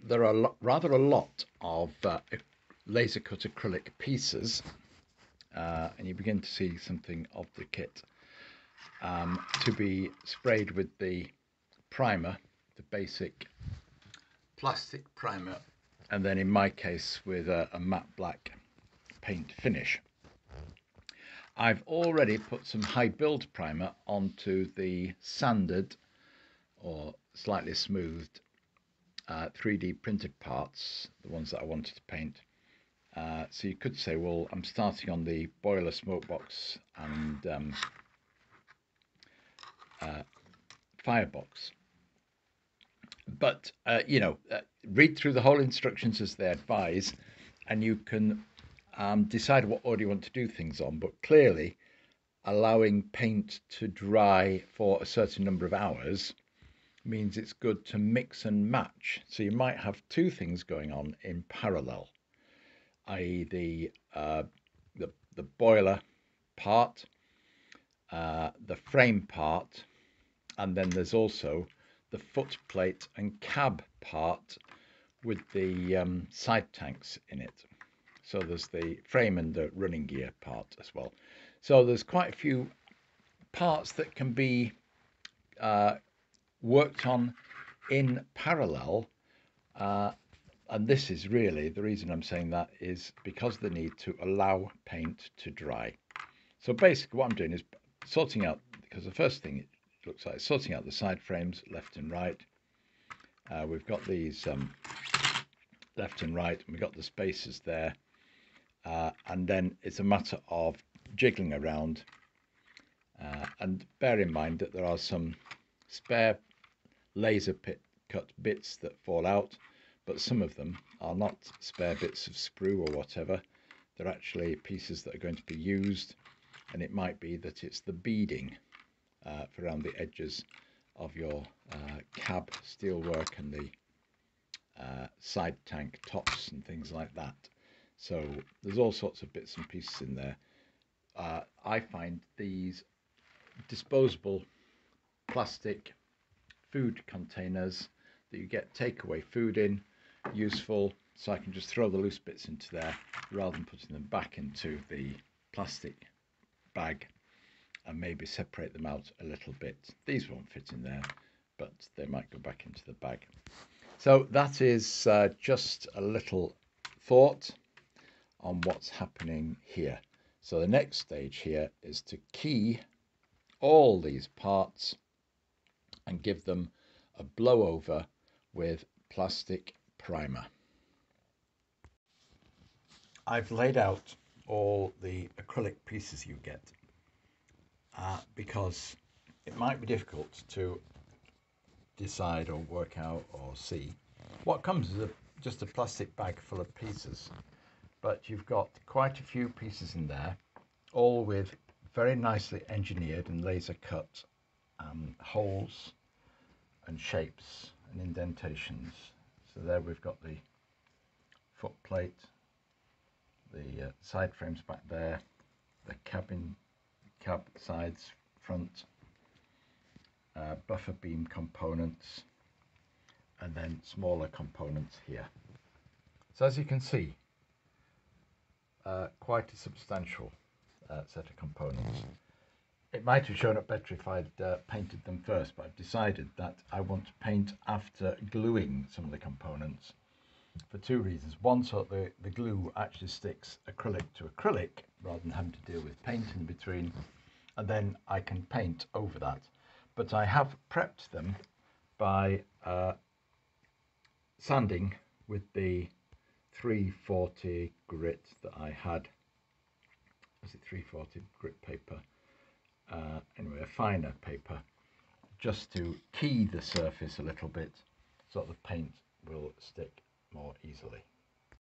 There are rather a lot of laser cut acrylic pieces, and you begin to see something of the kit to be sprayed with the primer, the basic plastic primer, and then in my case with a matte black paint finish. I've already put some high build primer onto the sanded or slightly smoothed 3D printed parts, the ones that I wanted to paint. So you could say, well, I'm starting on the boiler, smokebox and firebox. But, read through the whole instructions as they advise, and you can decide what order you want to do things on. But clearly, allowing paint to dry for a certain number of hours means it's good to mix and match. So you might have two things going on in parallel, i.e. the boiler part, the frame part, and then there's also the footplate and cab part with the side tanks in it. So there's the frame and the running gear part as well. So there's quite a few parts that can be worked on in parallel, and this is really the reason I'm saying that is because the need to allow paint to dry. So basically what I'm doing is sorting out, because the first thing it looks like is sorting out the side frames left and right. We've got these left and right, and we've got the spaces there, and then it's a matter of jiggling around, and bear in mind that there are some spare laser cut bits that fall out, but some of them are not spare bits of sprue or whatever. They're actually pieces that are going to be used, and it might be that it's the beading for around the edges of your cab steelwork and the side tank tops and things like that. So there's all sorts of bits and pieces in there. I find these disposable plastic food containers that you get takeaway food in useful, so I can just throw the loose bits into there rather than putting them back into the plastic bag and maybe separate them out a little bit. These won't fit in there, but they might go back into the bag. So that is just a little thought on what's happening here. So the next stage here is to key all these parts and give them a blow over with plastic primer. I've laid out all the acrylic pieces you get because it might be difficult to decide or work out or see. What comes is just a plastic bag full of pieces, but you've got quite a few pieces in there, all with very nicely engineered and laser cut holes and shapes and indentations. So there we've got the foot plate, the side frames back there, the cab sides, front, buffer beam components, and then smaller components here. So as you can see, quite a substantial set of components. It might have shown up better if I'd painted them first, but I've decided that I want to paint after gluing some of the components for two reasons. One, so the glue actually sticks acrylic to acrylic rather than having to deal with paint in between, and then I can paint over that. But I have prepped them by sanding with the 340 grit that I had. Was it 340 grit paper? Anyway, a finer paper, just to key the surface a little bit so that the paint will stick more easily.